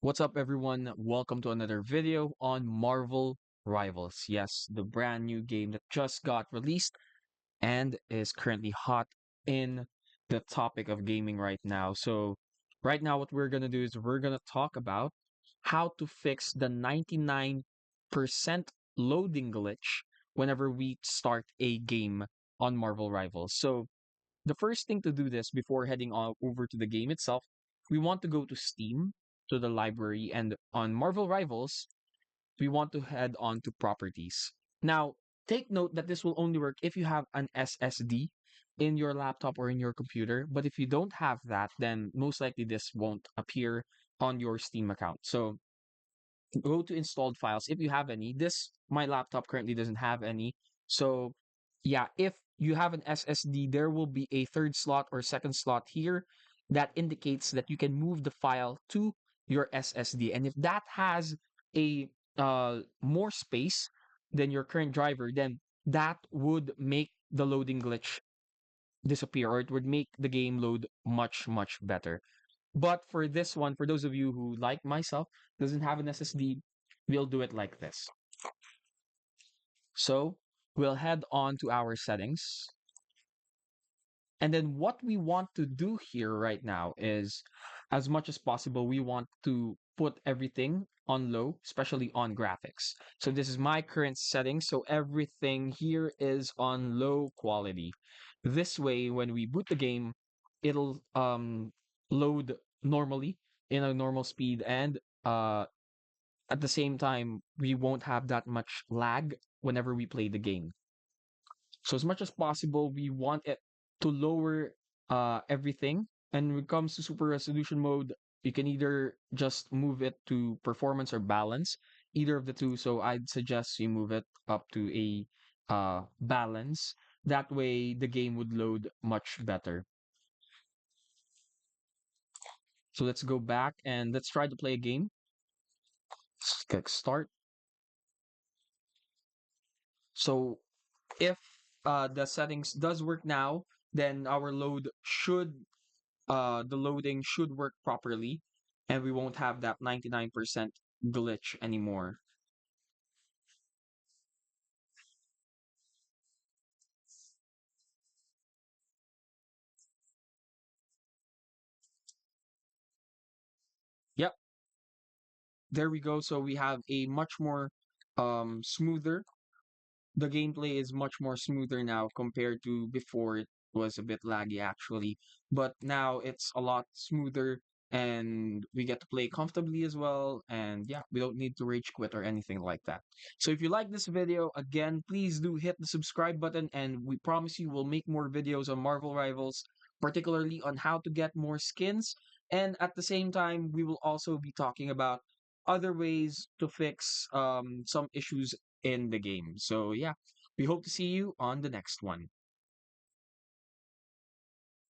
What's up, everyone? Welcome to another video on Marvel Rivals. Yes, the brand new game that just got released and is currently hot in the topic of gaming right now. So, right now, what we're going to do is we're going to talk about how to fix the 99% loading glitch whenever we start a game on Marvel Rivals. So, the first thing to do this before heading over to the game itself, we want to go to Steam, to the library, and on Marvel Rivals, we want to head on to properties. Now, take note that this will only work if you have an SSD in your laptop or in your computer, but if you don't have that, then most likely this won't appear on your Steam account. So go to installed files if you have any. My laptop currently doesn't have any. So yeah, if you have an SSD, there will be a third slot or second slot here that indicates that you can move the file to your SSD. And if that has a more space than your current driver, then that would make the loading glitch disappear, or it would make the game load much better. But for this one, for those of you who, like myself, doesn't have an SSD, we'll do it like this. So we'll head on to our settings. And then what we want to do here right now is, as much as possible, we want to put everything on low, especially on graphics. So this is my current setting. So everything here is on low quality. This way, when we boot the game, it'll load normally in a normal speed, and at the same time, we won't have that much lag whenever we play the game. So as much as possible, we want it to lower everything. And when it comes to super resolution mode, you can either just move it to performance or balance, either of the two. So I'd suggest you move it up to a balance. That way, the game would load much better. So let's go back and let's try to play a game. Let's click start. So if the settings does work now, then our load should the loading should work properly, and we won't have that 99% glitch anymore. Yep, there we go. So we have a much more smoother. The gameplay is much more smoother now compared to before. It was a bit laggy actually, but now it's a lot smoother, and we get to play comfortably as well. And yeah, we don't need to rage quit or anything like that. So if you like this video, again, please do hit the subscribe button, and we promise you we'll make more videos on Marvel Rivals, particularly on how to get more skins. And at the same time, we will also be talking about other ways to fix some issues in the game. So yeah, we hope to see you on the next one.